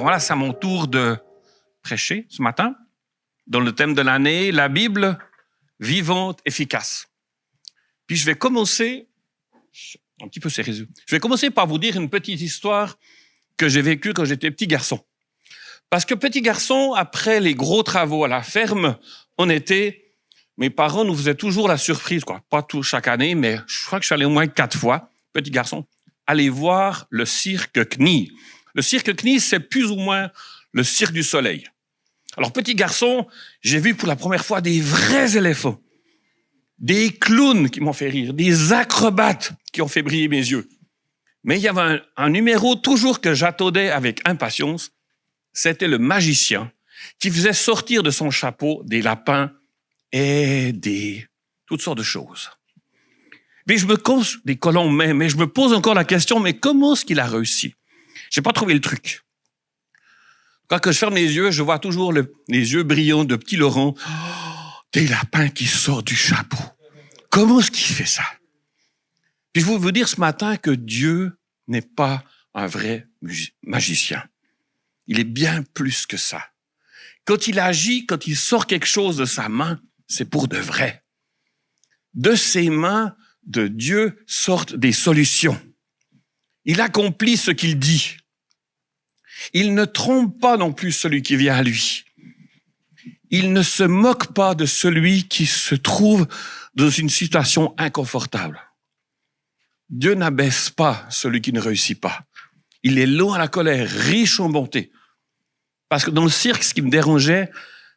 Voilà, c'est à mon tour de prêcher ce matin, dans le thème de l'année, la Bible vivante, efficace. Puis je vais commencer, un petit peu sérieux, je vais commencer par vous dire une petite histoire que j'ai vécue quand j'étais petit garçon. Parce que petit garçon, après les gros travaux à la ferme, mes parents nous faisaient toujours la surprise, quoi. Pas tout chaque année, mais je crois que je suis allé au moins 4 fois, petit garçon, aller voir le cirque Knie. Le cirque Knie, c'est plus ou moins le cirque du soleil. Alors, petit garçon, j'ai vu pour la première fois des vrais éléphants, des clowns qui m'ont fait rire, des acrobates qui ont fait briller mes yeux. Mais il y avait un numéro toujours que j'attendais avec impatience, c'était le magicien qui faisait sortir de son chapeau des lapins et toutes sortes de choses. Mais des colombes même, mais je me pose encore la question, mais comment est-ce qu'il a réussi? J'ai pas trouvé le truc. Quand je ferme les yeux, je vois toujours les yeux brillants de petit Laurent. Oh, des lapins qui sortent du chapeau. Comment est-ce qu'il fait ça? Puis je veux vous dire ce matin que Dieu n'est pas un vrai magicien. Il est bien plus que ça. Quand il agit, quand il sort quelque chose de sa main, c'est pour de vrai. De ses mains, de Dieu, sortent des solutions. Il accomplit ce qu'il dit. Il ne trompe pas non plus celui qui vient à lui. Il ne se moque pas de celui qui se trouve dans une situation inconfortable. Dieu n'abaisse pas celui qui ne réussit pas. Il est lent à la colère, riche en bonté. Parce que dans le cirque, ce qui me dérangeait,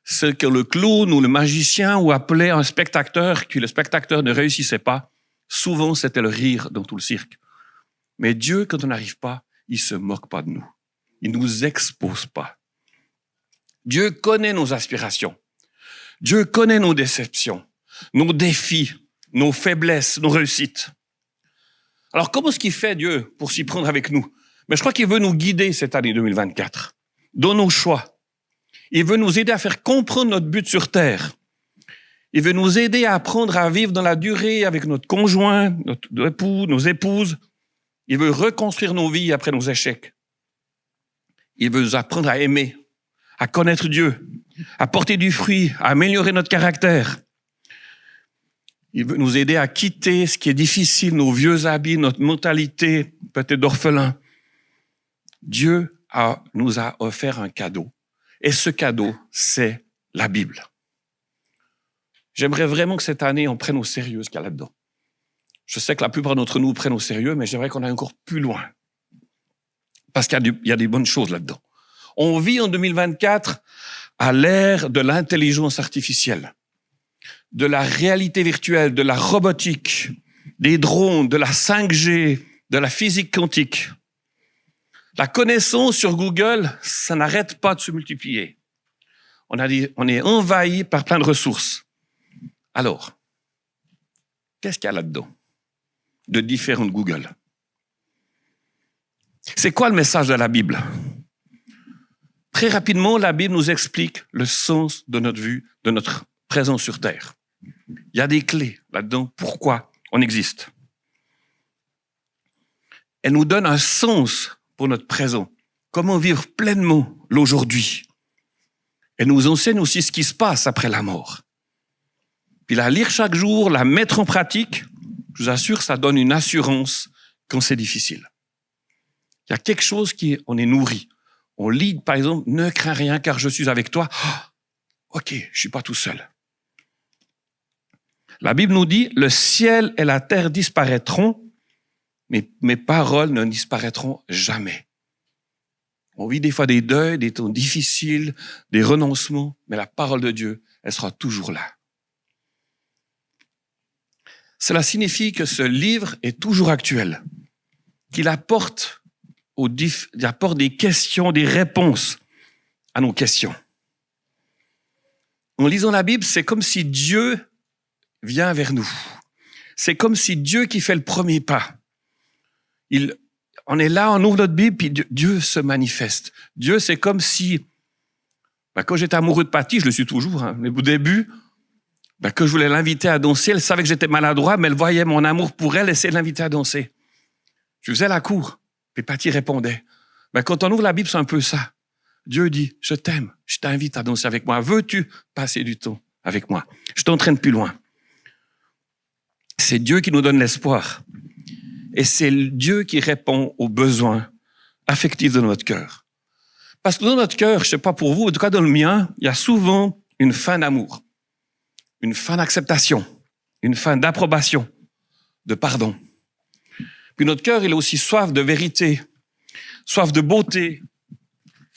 c'est que le clown ou le magicien ou appelait un spectateur, que le spectateur ne réussissait pas, souvent c'était le rire dans tout le cirque. Mais Dieu, quand on n'arrive pas, il se moque pas de nous. Il nous expose pas. Dieu connaît nos aspirations. Dieu connaît nos déceptions, nos défis, nos faiblesses, nos réussites. Alors, comment est-ce qu'il fait, Dieu, pour s'y prendre avec nous? Mais je crois qu'il veut nous guider cette année 2024, dans nos choix. Il veut nous aider à faire comprendre notre but sur terre. Il veut nous aider à apprendre à vivre dans la durée avec notre conjoint, notre époux, nos épouses. Il veut reconstruire nos vies après nos échecs. Il veut nous apprendre à aimer, à connaître Dieu, à porter du fruit, à améliorer notre caractère. Il veut nous aider à quitter ce qui est difficile, nos vieux habits, notre mentalité, peut-être d'orphelin. Dieu nous a offert un cadeau. Et ce cadeau, c'est la Bible. J'aimerais vraiment que cette année, on prenne au sérieux ce qu'il y a là-dedans. Je sais que la plupart d'entre nous prennent au sérieux, mais j'aimerais qu'on aille encore plus loin. Parce qu'il y a des bonnes choses là-dedans. On vit en 2024 à l'ère de l'intelligence artificielle, de la réalité virtuelle, de la robotique, des drones, de la 5G, de la physique quantique. La connaissance sur Google, ça n'arrête pas de se multiplier. On est envahi par plein de ressources. Alors, qu'est-ce qu'il y a là-dedans de différent de Google? C'est quoi le message de la Bible? Très rapidement, la Bible nous explique le sens de notre vie, de notre présence sur Terre. Il y a des clés là-dedans. Pourquoi on existe? Elle nous donne un sens pour notre présent. Comment vivre pleinement l'aujourd'hui. Elle nous enseigne aussi ce qui se passe après la mort. Puis la lire chaque jour, la mettre en pratique, je vous assure, ça donne une assurance quand c'est difficile. Il y a quelque chose on est nourri. On lit, par exemple, « Ne crains rien car je suis avec toi. Oh, » OK, je suis pas tout seul. La Bible nous dit « Le ciel et la terre disparaîtront, mais mes paroles ne disparaîtront jamais. » On vit des fois des deuils, des temps difficiles, des renoncements, mais la parole de Dieu, elle sera toujours là. Cela signifie que ce livre est toujours actuel, qu'il apporte des questions, des réponses à nos questions. En lisant la Bible, c'est comme si Dieu vient vers nous. C'est comme si Dieu qui fait le premier pas. On est là, on ouvre notre Bible, puis Dieu se manifeste. Dieu, c'est comme si, quand j'étais amoureux de Patty, je le suis toujours, mais au début, que je voulais l'inviter à danser, elle savait que j'étais maladroit, mais elle voyait mon amour pour elle, essayait de l'inviter à danser. Je faisais la cour, puis Patty répondait. Quand on ouvre la Bible, c'est un peu ça. Dieu dit, je t'aime, je t'invite à danser avec moi. Veux-tu passer du temps avec moi? Je t'entraîne plus loin. C'est Dieu qui nous donne l'espoir. Et c'est Dieu qui répond aux besoins affectifs de notre cœur. Parce que dans notre cœur, je sais pas pour vous, en tout cas dans le mien, il y a souvent une faim d'amour, une faim d'acceptation, une faim d'approbation, de pardon. Puis notre cœur, il a aussi soif de vérité, soif de beauté,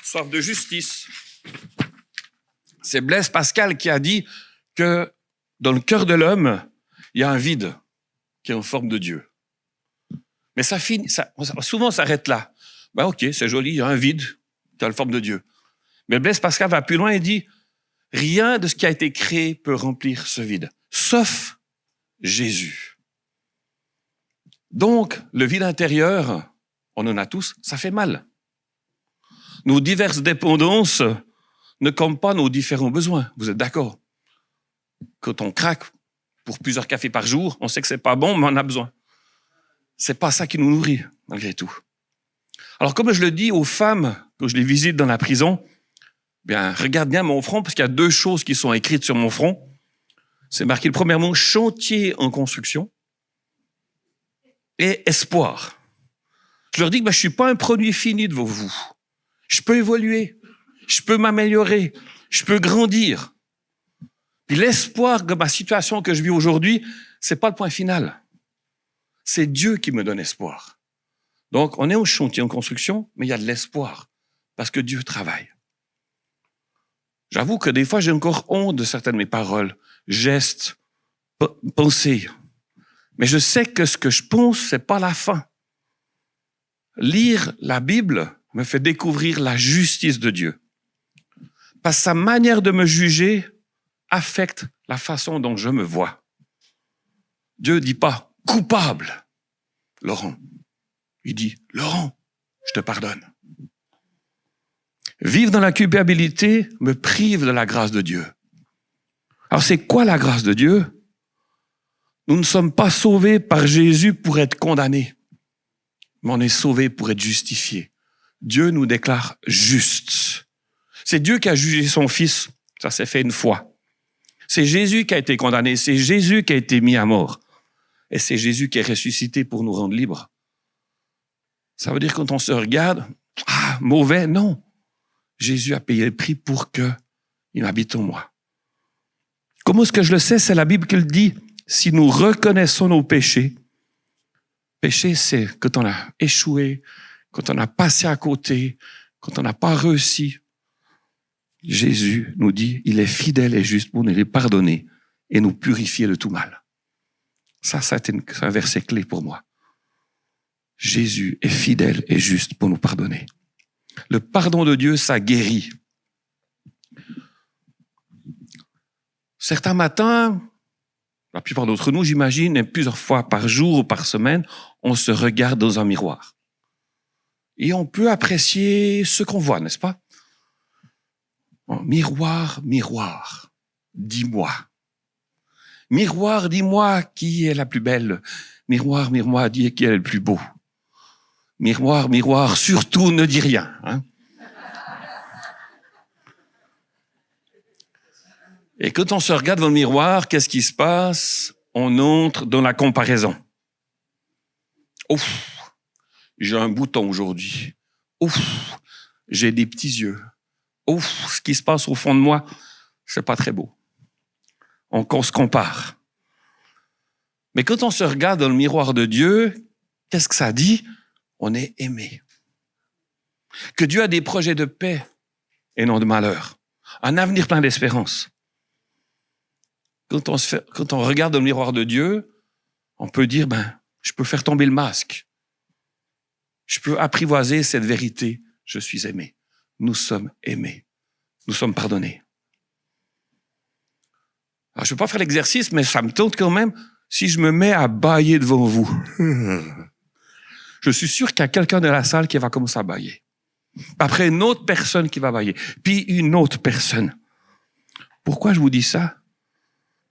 soif de justice. C'est Blaise Pascal qui a dit que dans le cœur de l'homme, il y a un vide qui est en forme de Dieu. Mais souvent, ça s'arrête là. Ben ok, c'est joli, il y a un vide qui a la forme de Dieu. Mais Blaise Pascal va plus loin et dit, rien de ce qui a été créé peut remplir ce vide, sauf Jésus. Donc, le vide intérieur, on en a tous, ça fait mal. Nos diverses dépendances ne comptent pas nos différents besoins. Vous êtes d'accord? Quand on craque pour plusieurs cafés par jour, on sait que c'est pas bon, mais on a besoin. C'est pas ça qui nous nourrit, malgré tout. Alors, comme je le dis aux femmes, quand je les visite dans la prison, bien, regarde bien mon front, parce qu'il y a 2 choses qui sont écrites sur mon front. C'est marqué le premier mot, chantier en construction, et espoir. Je leur dis que je suis pas un produit fini devant vous. Je peux évoluer, je peux m'améliorer, je peux grandir. Puis l'espoir de ma situation que je vis aujourd'hui, c'est pas le point final. C'est Dieu qui me donne espoir. Donc, on est au chantier en construction, mais il y a de l'espoir, parce que Dieu travaille. J'avoue que des fois, j'ai encore honte de certaines de mes paroles, gestes, pensées. Mais je sais que ce que je pense, c'est pas la fin. Lire la Bible me fait découvrir la justice de Dieu. Parce que sa manière de me juger affecte la façon dont je me vois. Dieu dit pas coupable, Laurent. Il dit, Laurent, je te pardonne. Vivre dans la culpabilité me prive de la grâce de Dieu. Alors c'est quoi la grâce de Dieu? Nous ne sommes pas sauvés par Jésus pour être condamnés, mais on est sauvés pour être justifiés. Dieu nous déclare justes. C'est Dieu qui a jugé son Fils. Ça s'est fait une fois. C'est Jésus qui a été condamné. C'est Jésus qui a été mis à mort. Et c'est Jésus qui est ressuscité pour nous rendre libres. Ça veut dire quand on se regarde, mauvais, non. Jésus a payé le prix pour qu'il habite en moi. Comment est-ce que je le sais? C'est la Bible qui le dit. Si nous reconnaissons nos péchés, péché, c'est quand on a échoué, quand on a passé à côté, quand on n'a pas réussi. Jésus nous dit, il est fidèle et juste pour nous les pardonner et nous purifier de tout mal. Ça, c'est un verset clé pour moi. Jésus est fidèle et juste pour nous pardonner. Le pardon de Dieu, ça guérit. Certains matins, la plupart d'entre nous, j'imagine, et plusieurs fois par jour ou par semaine, on se regarde dans un miroir. Et on peut apprécier ce qu'on voit, n'est-ce pas? Miroir, miroir, dis-moi. Miroir, dis-moi qui est la plus belle. Miroir, miroir, dis qui est le plus beau. Miroir, miroir, surtout ne dis rien. Hein? Et quand on se regarde dans le miroir, qu'est-ce qui se passe? On entre dans la comparaison. Ouf, j'ai un bouton aujourd'hui. Ouf, j'ai des petits yeux. Ouf, ce qui se passe au fond de moi, c'est pas très beau. On se compare. Mais quand on se regarde dans le miroir de Dieu, qu'est-ce que ça dit? On est aimé. Que Dieu a des projets de paix et non de malheur. Un avenir plein d'espérance. Quand on regarde dans le miroir de Dieu, on peut dire, je peux faire tomber le masque. Je peux apprivoiser cette vérité. Je suis aimé. Nous sommes aimés. Nous sommes pardonnés. Alors, je ne vais pas faire l'exercice, mais ça me tente quand même si je me mets à bâiller devant vous. Je suis sûr qu'il y a quelqu'un dans la salle qui va commencer à bâiller. Après, une autre personne qui va bâiller. Puis une autre personne. Pourquoi je vous dis ça?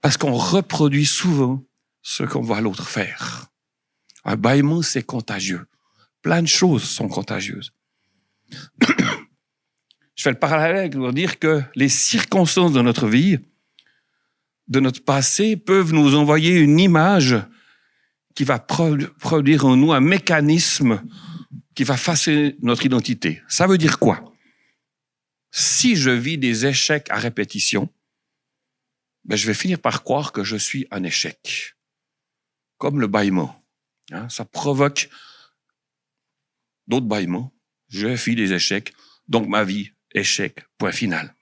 Parce qu'on reproduit souvent ce qu'on voit l'autre faire. Un bâillement, c'est contagieux. Plein de choses sont contagieuses. Je fais le parallèle pour dire que les circonstances de notre vie, de notre passé, peuvent nous envoyer une image qui va produire en nous un mécanisme qui va façonner notre identité. Ça veut dire quoi? Si je vis des échecs à répétition, ben je vais finir par croire que je suis un échec. Comme le bâillement. Hein, ça provoque d'autres bâillements. Je vis des échecs, donc ma vie, échec, point final.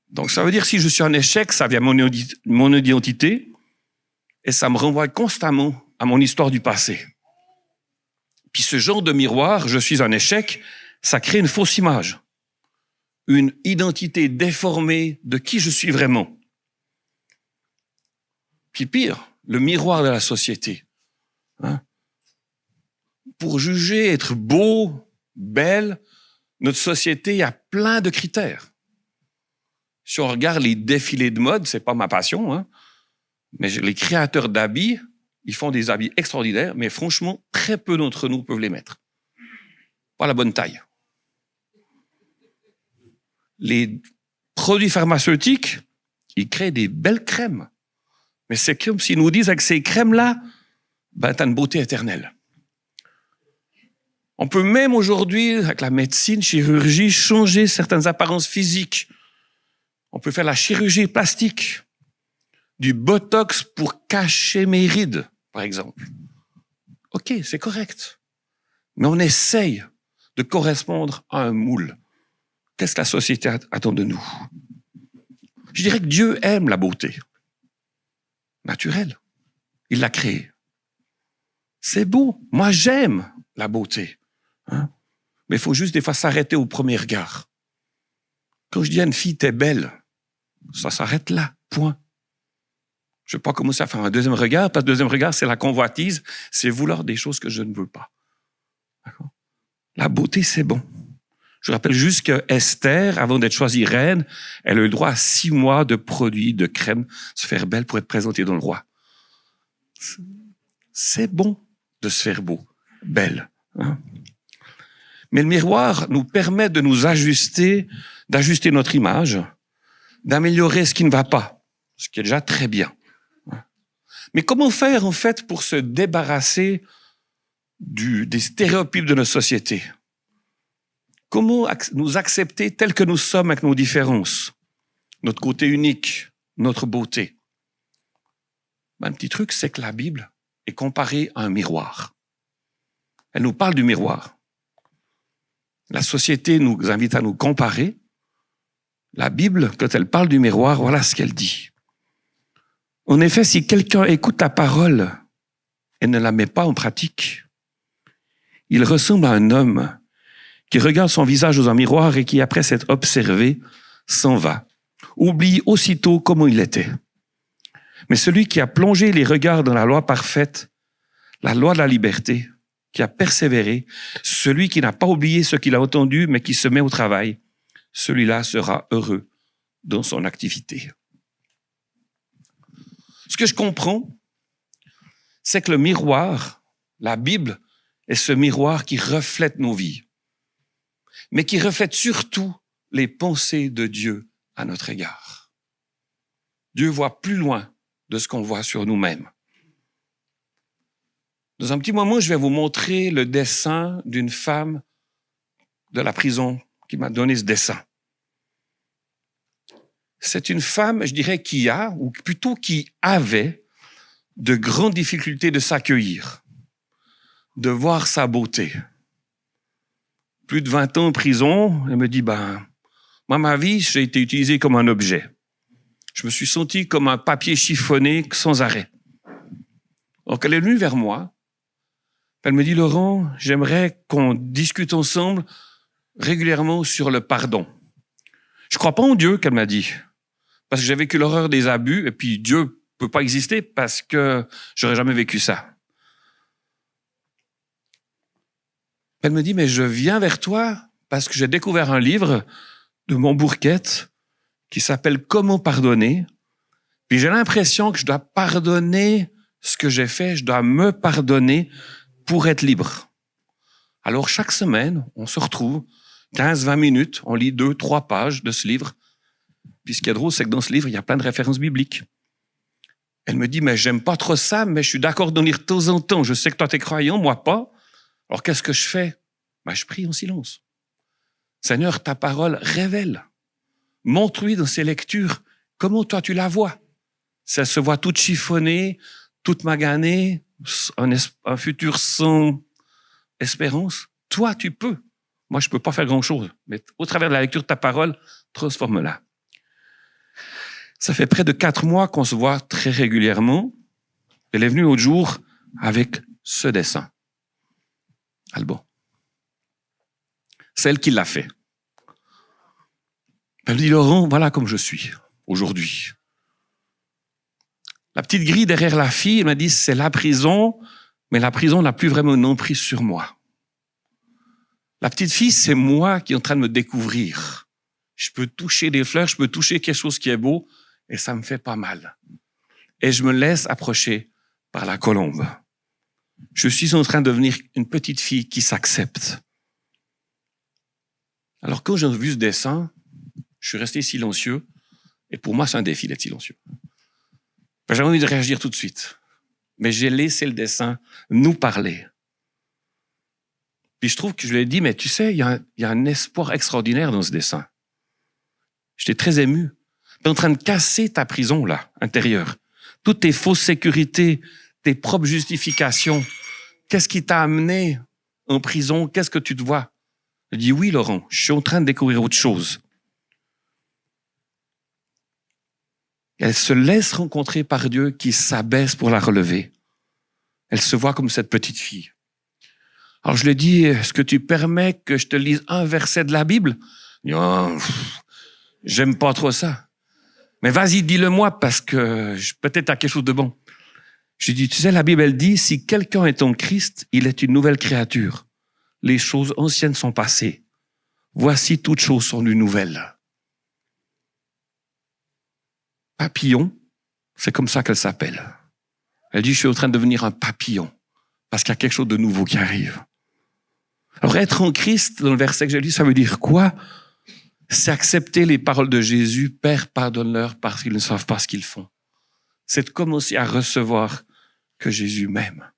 Donc ça veut dire si je suis un échec, ça vient mon identité et ça me renvoie constamment à mon histoire du passé. Puis ce genre de miroir, je suis un échec, ça crée une fausse image. Une identité déformée de qui je suis vraiment. Puis pire, le miroir de la société. Hein? Pour juger, être beau, belle, notre société a plein de critères. Si on regarde les défilés de mode, c'est pas ma passion, hein, mais les créateurs d'habits, ils font des habits extraordinaires, mais franchement, très peu d'entre nous peuvent les mettre. Pas la bonne taille. Les produits pharmaceutiques, ils créent des belles crèmes. Mais c'est comme s'ils nous disent avec ces crèmes-là, ben, t'as une beauté éternelle. On peut même aujourd'hui, avec la médecine, chirurgie, changer certaines apparences physiques. On peut faire la chirurgie plastique, du botox pour cacher mes rides, par exemple. OK, c'est correct. Mais on essaye de correspondre à un moule. Qu'est-ce que la société attend de nous? Je dirais que Dieu aime la beauté. Naturelle. Il l'a créée. C'est beau. Moi, j'aime la beauté. Hein? Mais il faut juste des fois s'arrêter au premier regard. Quand je dis à une fille, t'es belle, ça s'arrête là, point. Je ne vais pas commencer à faire un deuxième regard, parce que le deuxième regard, c'est la convoitise, c'est vouloir des choses que je ne veux pas. D'accord? La beauté, c'est bon. Je rappelle juste que Esther, avant d'être choisie reine, elle a eu le droit à 6 mois de produits, de crème, se faire belle pour être présentée dans le roi. C'est bon de se faire beau, belle. Hein? Mais le miroir nous permet de nous ajuster, d'ajuster notre image, d'améliorer ce qui ne va pas, ce qui est déjà très bien. Mais comment faire, en fait, pour se débarrasser des stéréotypes de notre société? Comment nous accepter tels que nous sommes avec nos différences, notre côté unique, notre beauté? Un petit truc, c'est que la Bible est comparée à un miroir. Elle nous parle du miroir. La société nous invite à nous comparer. La Bible, quand elle parle du miroir, voilà ce qu'elle dit. En effet, si quelqu'un écoute la parole et ne la met pas en pratique, il ressemble à un homme qui regarde son visage dans un miroir et qui, après s'être observé, s'en va, oublie aussitôt comment il était. Mais celui qui a plongé les regards dans la loi parfaite, la loi de la liberté, qui a persévéré, celui qui n'a pas oublié ce qu'il a entendu, mais qui se met au travail, celui-là sera heureux dans son activité. Ce que je comprends, c'est que le miroir, la Bible, est ce miroir qui reflète nos vies, mais qui reflète surtout les pensées de Dieu à notre égard. Dieu voit plus loin de ce qu'on voit sur nous-mêmes. Dans un petit moment, je vais vous montrer le dessin d'une femme de la prison qui m'a donné ce dessin. C'est une femme, je dirais, qui a, ou plutôt qui avait, de grandes difficultés de s'accueillir, de voir sa beauté. Plus de 20 ans en prison, elle me dit, moi, ma vie, j'ai été utilisé comme un objet. Je me suis senti comme un papier chiffonné sans arrêt. Donc, elle est venue vers moi. Elle me dit, Laurent, j'aimerais qu'on discute ensemble régulièrement sur le pardon. Je crois pas en Dieu, qu'elle m'a dit, parce que j'ai vécu l'horreur des abus, et puis Dieu peut pas exister parce que j'aurais jamais vécu ça. Elle me dit, mais je viens vers toi parce que j'ai découvert un livre de Montbourquette qui s'appelle « Comment pardonner ». Puis j'ai l'impression que je dois pardonner ce que j'ai fait, je dois me pardonner pour être libre. Alors chaque semaine, on se retrouve, 15-20 minutes, on lit 2-3 pages de ce livre. Puis ce qui est drôle, c'est que dans ce livre, il y a plein de références bibliques. Elle me dit, mais j'aime pas trop ça, mais je suis d'accord d'en lire de temps en temps. Je sais que toi, t'es croyant, moi pas. Alors qu'est-ce que je fais? Je prie en silence. Seigneur, ta parole révèle. Montre-lui dans ses lectures comment toi tu la vois. Si elle se voit toute chiffonnée, toute maganée, un futur sans espérance, toi tu peux. Moi, je peux pas faire grand-chose. Mais au travers de la lecture de ta parole, transforme-la. Ça fait près de 4 mois qu'on se voit très régulièrement. Elle est venue l'autre jour avec ce dessin. Alban. Celle qui l'a fait. Elle me dit, Laurent, voilà comme je suis aujourd'hui. La petite grille derrière la fille, elle m'a dit, c'est la prison, mais la prison n'a plus vraiment une emprise sur moi. La petite fille, c'est moi qui est en train de me découvrir. Je peux toucher des fleurs, je peux toucher quelque chose qui est beau, et ça me fait pas mal. Et je me laisse approcher par la colombe. Je suis en train de devenir une petite fille qui s'accepte. Alors quand j'ai vu ce dessin, je suis resté silencieux, et pour moi, c'est un défi d'être silencieux. J'avais envie de réagir tout de suite, mais j'ai laissé le dessin nous parler. Puis je trouve que je lui ai dit, mais tu sais, il y a un espoir extraordinaire dans ce dessin. J'étais très ému. Tu es en train de casser ta prison, là, intérieure. Toutes tes fausses sécurités, tes propres justifications. Qu'est-ce qui t'a amené en prison? Qu'est-ce que tu te vois? Je dis, oui, Laurent, je suis en train de découvrir autre chose. Elle se laisse rencontrer par Dieu qui s'abaisse pour la relever. Elle se voit comme cette petite fille. Alors je lui ai dit, est-ce que tu permets que je te lise un verset de la Bible? Non, j'aime pas trop ça. Mais vas-y, dis-le-moi parce que peut-être t'as quelque chose de bon. Je lui ai dit, tu sais, la Bible, elle dit, si quelqu'un est en Christ, il est une nouvelle créature. Les choses anciennes sont passées. Voici toutes choses sont de nouvelles. Papillon, c'est comme ça qu'elle s'appelle. Elle dit, je suis en train de devenir un papillon parce qu'il y a quelque chose de nouveau qui arrive. Alors, être en Christ, dans le verset que j'ai lu, ça veut dire quoi? C'est accepter les paroles de Jésus. Père, pardonne-leur parce qu'ils ne savent pas ce qu'ils font. C'est de commencer à recevoir que Jésus m'aime.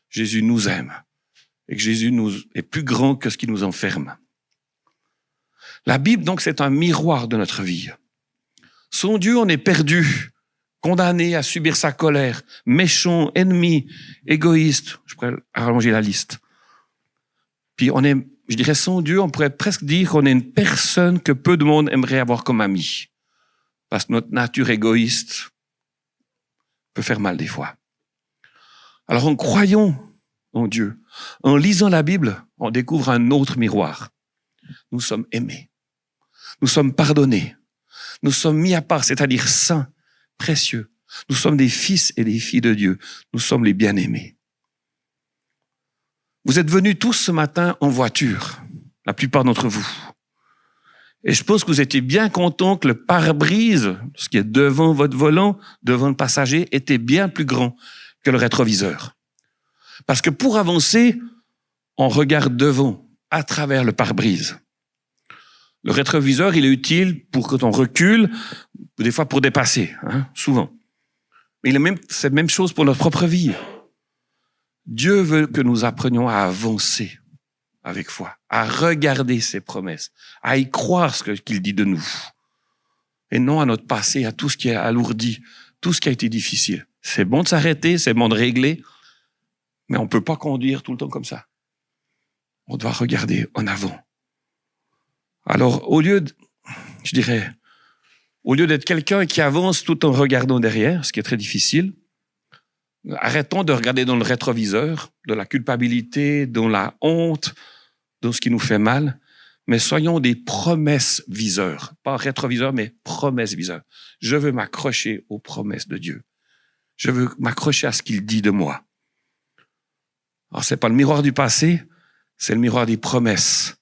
Jésus nous aime. Et que Jésus est plus grand que ce qui nous enferme. La Bible, donc, c'est un miroir de notre vie. Sans Dieu, on est perdu, condamné à subir sa colère, méchant, ennemi, égoïste. Je pourrais arranger la liste. Puis on est, je dirais, sans Dieu, on pourrait presque dire qu'on est une personne que peu de monde aimerait avoir comme ami. Parce que notre nature égoïste peut faire mal des fois. Alors en croyant en Dieu, en lisant la Bible, on découvre un autre miroir. Nous sommes aimés. Nous sommes pardonnés. Nous sommes mis à part, c'est-à-dire saints, précieux. Nous sommes des fils et des filles de Dieu. Nous sommes les bien-aimés. Vous êtes venus tous ce matin en voiture, la plupart d'entre vous. Et je pense que vous étiez bien contents que le pare-brise, ce qui est devant votre volant, devant le passager, était bien plus grand que le rétroviseur. Parce que pour avancer, on regarde devant, à travers le pare-brise. Le rétroviseur, il est utile pour quand on recule, des fois pour dépasser, souvent. Mais c'est la même chose pour notre propre vie. Dieu veut que nous apprenions à avancer avec foi, à regarder ses promesses, à y croire ce qu'il dit de nous. Et non à notre passé, à tout ce qui est alourdi, tout ce qui a été difficile. C'est bon de s'arrêter, c'est bon de régler, mais on ne peut pas conduire tout le temps comme ça. On doit regarder en avant. Alors, au lieu d'être quelqu'un qui avance tout en regardant derrière, ce qui est très difficile, arrêtons de regarder dans le rétroviseur, de la culpabilité, dans la honte, dans ce qui nous fait mal, mais soyons des promesses viseurs. Pas rétroviseurs, mais promesses viseurs. Je veux m'accrocher aux promesses de Dieu. Je veux m'accrocher à ce qu'il dit de moi. Alors, c'est pas le miroir du passé, c'est le miroir des promesses.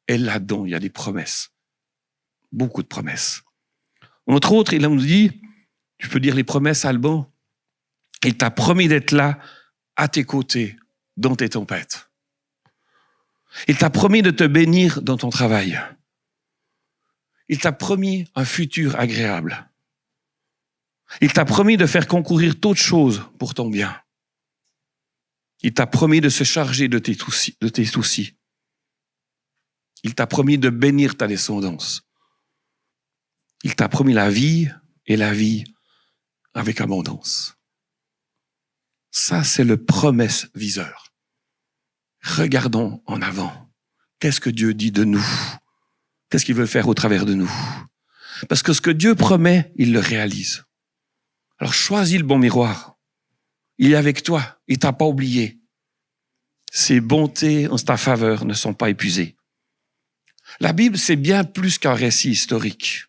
Et là-dedans, il y a des promesses. Beaucoup de promesses. Entre autres, il nous dit, tu peux dire les promesses, Alban, il t'a promis d'être là, à tes côtés, dans tes tempêtes. Il t'a promis de te bénir dans ton travail. Il t'a promis un futur agréable. Il t'a promis de faire concourir toutes choses pour ton bien. Il t'a promis de se charger de tes soucis. Il t'a promis de bénir ta descendance. Il t'a promis la vie et la vie avec abondance. Ça, c'est le promesse viseur. Regardons en avant. Qu'est-ce que Dieu dit de nous? Qu'est-ce qu'il veut faire au travers de nous? Parce que ce que Dieu promet, il le réalise. Alors choisis le bon miroir. Il est avec toi. Il t'a pas oublié. Ses bontés en ta faveur ne sont pas épuisées. La Bible, c'est bien plus qu'un récit historique.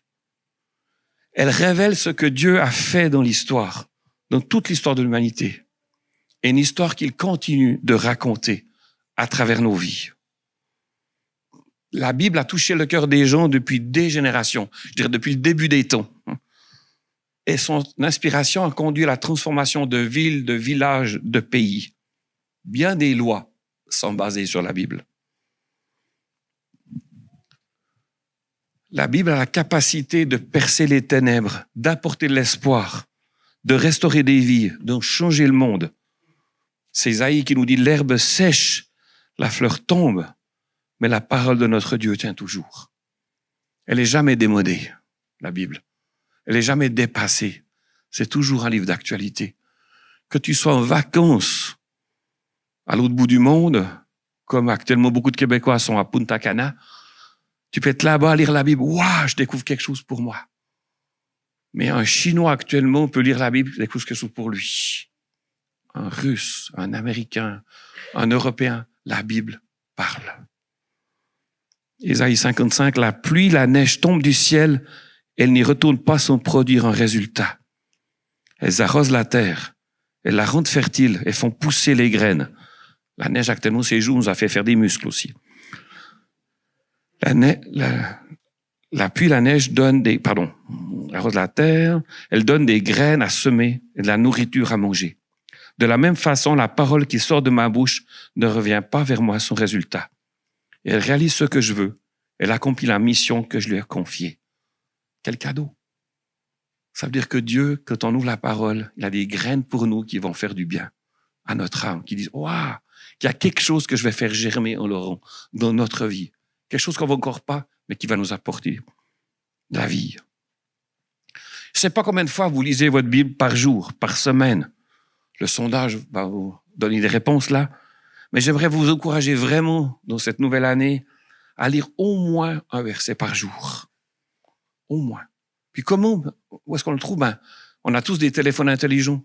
Elle révèle ce que Dieu a fait dans l'histoire, dans toute l'histoire de l'humanité. Et une histoire qu'il continue de raconter à travers nos vies. La Bible a touché le cœur des gens depuis des générations, je dirais depuis le début des temps. Et son inspiration a conduit à la transformation de villes, de villages, de pays. Bien des lois sont basées sur la Bible. La Bible a la capacité de percer les ténèbres, d'apporter de l'espoir, de restaurer des vies, de changer le monde. C'est Isaïe qui nous dit « L'herbe sèche, la fleur tombe, mais la parole de notre Dieu tient toujours. » Elle n'est jamais démodée, la Bible. Elle n'est jamais dépassée. C'est toujours un livre d'actualité. Que tu sois en vacances à l'autre bout du monde, comme actuellement beaucoup de Québécois sont à Punta Cana, tu peux être là-bas, lire la Bible. Waouh, je découvre quelque chose pour moi. Mais un Chinois actuellement peut lire la Bible, il découvre quelque chose pour lui. Un Russe, un Américain, un Européen, la Bible parle. Ésaïe 55, la pluie, la neige tombent du ciel, elles n'y retournent pas sans produire un résultat. Elles arrosent la terre, elles la rendent fertile et font pousser les graines. La neige actuellement, ses joues nous a fait faire des muscles aussi. La pluie, la neige donne arrose la terre, elle donne des graines à semer et de la nourriture à manger. De la même façon, la parole qui sort de ma bouche ne revient pas vers moi sans résultat. Et elle réalise ce que je veux. Elle accomplit la mission que je lui ai confiée. Quel cadeau! Ça veut dire que Dieu, quand on ouvre la parole, il a des graines pour nous qui vont faire du bien à notre âme, qui disent « Waouh, il y a quelque chose que je vais faire germer en Laurent dans notre vie. Quelque chose qu'on ne voit encore pas, mais qui va nous apporter de la vie. » Je ne sais pas combien de fois vous lisez votre Bible par jour, par semaine. Le sondage va vous donner des réponses là. Mais j'aimerais vous encourager vraiment, dans cette nouvelle année, à lire au moins un verset par jour. Au moins. Puis comment, où est-ce qu'on le trouve? On a tous des téléphones intelligents.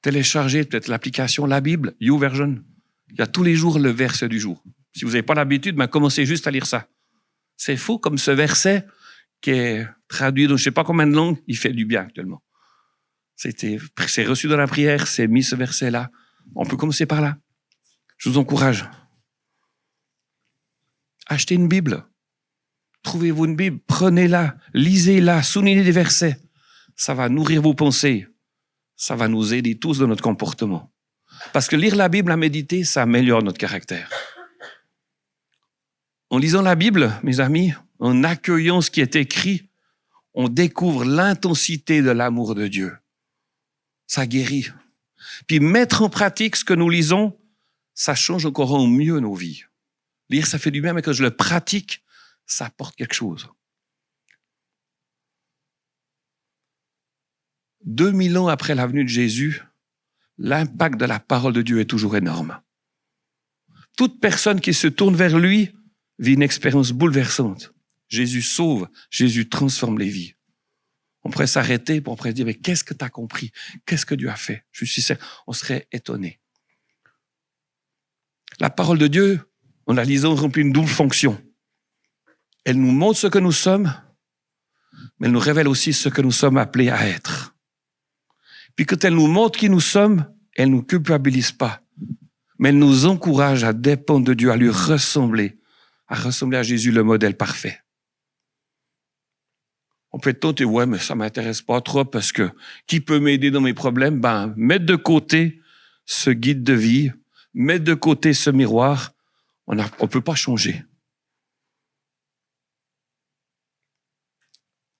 Téléchargez peut-être l'application La Bible, YouVersion. Il y a tous les jours le verset du jour. Si vous n'avez pas l'habitude, commencez juste à lire ça. C'est fou comme ce verset qui est traduit dans je ne sais pas combien de langues, il fait du bien actuellement. C'est reçu dans la prière, c'est mis ce verset-là. On peut commencer par là. Je vous encourage. Achetez une Bible. Trouvez-vous une Bible, prenez-la, lisez-la, soulignez des versets. Ça va nourrir vos pensées. Ça va nous aider tous dans notre comportement. Parce que lire la Bible, à méditer, ça améliore notre caractère. En lisant la Bible, mes amis, en accueillant ce qui est écrit, on découvre l'intensité de l'amour de Dieu. Ça guérit. Puis mettre en pratique ce que nous lisons, ça change encore en mieux nos vies. Lire, ça fait du bien, mais quand je le pratique, ça apporte quelque chose. 2000 ans après la venue de Jésus, l'impact de la parole de Dieu est toujours énorme. Toute personne qui se tourne vers lui vit une expérience bouleversante. Jésus sauve, Jésus transforme les vies. On pourrait s'arrêter, on pourrait dire, mais qu'est-ce que tu as compris? Qu'est-ce que Dieu a fait? Je suis sûr, on serait étonné. La parole de Dieu, en la lisant, remplit une double fonction. Elle nous montre ce que nous sommes, mais elle nous révèle aussi ce que nous sommes appelés à être. Puis quand elle nous montre qui nous sommes, elle ne nous culpabilise pas, mais elle nous encourage à dépendre de Dieu, à lui ressembler à Jésus, le modèle parfait. On peut être tenté, ouais, mais ça m'intéresse pas trop parce que qui peut m'aider dans mes problèmes? Mettre de côté ce guide de vie, mettre de côté ce miroir, On ne peut pas changer.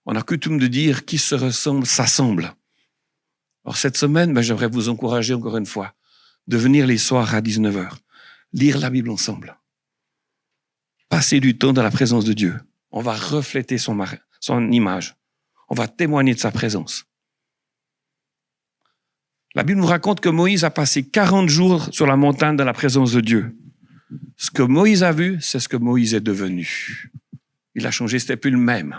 On a coutume de dire qui se ressemble s'assemble. Alors cette semaine, j'aimerais vous encourager encore une fois de venir les soirs à 19h, lire la Bible ensemble. Passer du temps dans la présence de Dieu. On va refléter son image. On va témoigner de sa présence. La Bible nous raconte que Moïse a passé 40 jours sur la montagne dans la présence de Dieu. Ce que Moïse a vu, c'est ce que Moïse est devenu. Il a changé, c'était plus le même.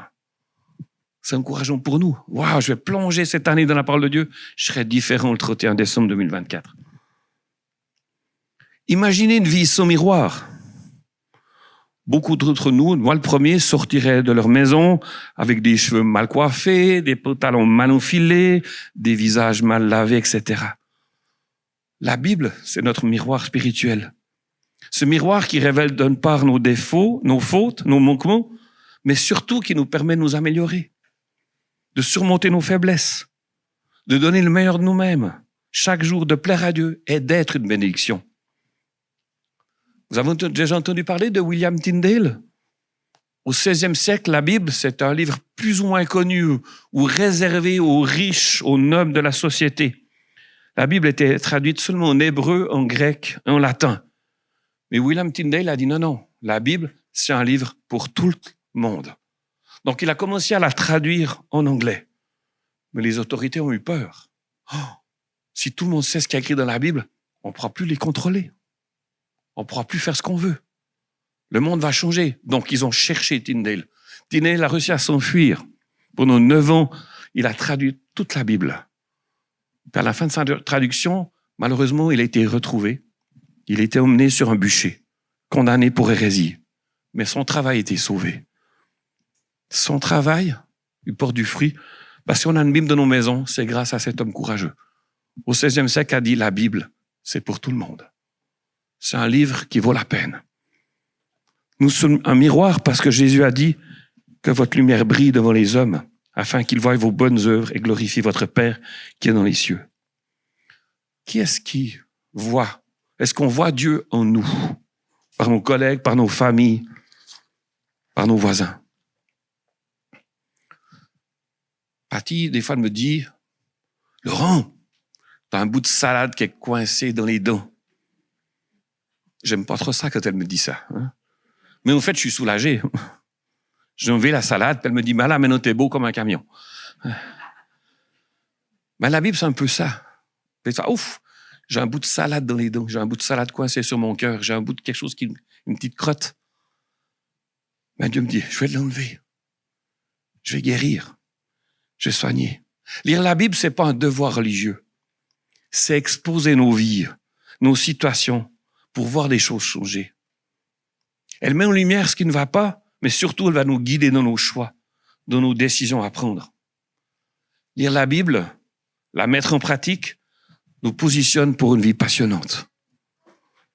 C'est encourageant pour nous. Waouh, je vais plonger cette année dans la parole de Dieu. Je serai différent le 31 décembre 2024. Imaginez une vie sans miroir. Beaucoup d'entre nous, moi le premier, sortiraient de leur maison avec des cheveux mal coiffés, des pantalons mal enfilés, des visages mal lavés, etc. La Bible, c'est notre miroir spirituel. Ce miroir qui révèle d'une part nos défauts, nos fautes, nos manquements, mais surtout qui nous permet de nous améliorer, de surmonter nos faiblesses, de donner le meilleur de nous-mêmes, chaque jour de plaire à Dieu et d'être une bénédiction. Vous avez déjà entendu parler de William Tyndale? Au XVIe siècle, la Bible, c'est un livre plus ou moins connu ou réservé aux riches, aux nobles de la société. La Bible était traduite seulement en hébreu, en grec, en latin. Mais William Tyndale a dit non, la Bible, c'est un livre pour tout le monde. Donc il a commencé à la traduire en anglais. Mais les autorités ont eu peur. Si tout le monde sait ce qu'il y a écrit dans la Bible, on ne pourra plus les contrôler. On ne pourra plus faire ce qu'on veut. Le monde va changer. Donc, ils ont cherché Tyndale. Tyndale a réussi à s'enfuir. Pendant 9 ans, il a traduit toute la Bible. À la fin de sa traduction, malheureusement, il a été retrouvé. Il a été emmené sur un bûcher, condamné pour hérésie. Mais son travail a été sauvé. Son travail, il porte du fruit. Si on a une Bible dans nos maisons, c'est grâce à cet homme courageux. Au XVIe siècle, a dit la Bible, c'est pour tout le monde. C'est un livre qui vaut la peine. Nous sommes un miroir parce que Jésus a dit que votre lumière brille devant les hommes afin qu'ils voient vos bonnes œuvres et glorifient votre Père qui est dans les cieux. Qui est-ce qui voit? Est-ce qu'on voit Dieu en nous? Par nos collègues, par nos familles, par nos voisins. Patty, des fois, elle me dit, Laurent, t'as un bout de salade qui est coincé dans les dents. J'aime pas trop ça quand elle me dit ça. Hein? Mais en fait, je suis soulagé. J'ai enlevé la salade, puis elle me dit, là, maintenant, t'es beau comme un camion. Mais la Bible, c'est un peu ça. Ouf, j'ai un bout de salade dans les dents, j'ai un bout de salade coincé sur mon cœur, j'ai un bout de quelque chose une petite crotte. Mais Dieu me dit, je vais l'enlever. Je vais guérir. Je vais soigner. Lire la Bible, c'est pas un devoir religieux. C'est exposer nos vies, nos situations, pour voir des choses changer. Elle met en lumière ce qui ne va pas, mais surtout, elle va nous guider dans nos choix, dans nos décisions à prendre. Lire la Bible, la mettre en pratique, nous positionne pour une vie passionnante.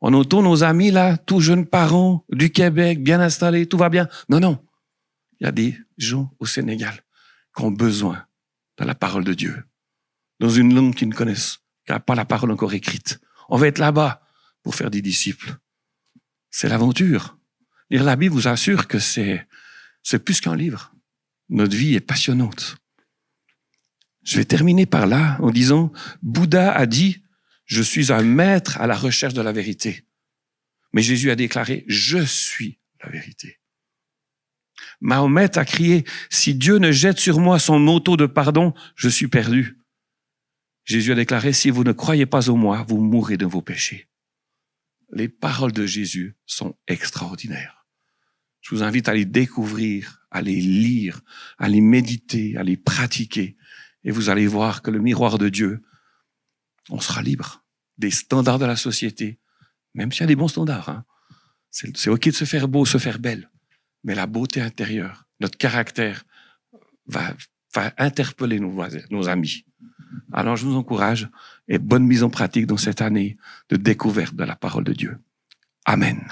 On entend nos amis, là, tous jeunes parents du Québec, bien installés, tout va bien. Non. Il y a des gens au Sénégal qui ont besoin de la parole de Dieu, dans une langue qu'ils ne connaissent, qui n'a pas la parole encore écrite. On va être là-bas pour faire des disciples. C'est l'aventure. Lire la Bible vous assure que c'est plus qu'un livre. Notre vie est passionnante. Je vais terminer par là en disant, Bouddha a dit, je suis un maître à la recherche de la vérité. Mais Jésus a déclaré, je suis la vérité. Mahomet a crié, si Dieu ne jette sur moi son manteau de pardon, je suis perdu. Jésus a déclaré, si vous ne croyez pas en moi, vous mourrez de vos péchés. Les paroles de Jésus sont extraordinaires. Je vous invite à les découvrir, à les lire, à les méditer, à les pratiquer. Et vous allez voir que le miroir de Dieu, on sera libre des standards de la société, même s'il y a des bons standards. Hein. C'est OK de se faire beau, se faire belle. Mais la beauté intérieure, notre caractère va interpeller nos amis. Alors je vous encourage et bonne mise en pratique dans cette année de découverte de la parole de Dieu. Amen.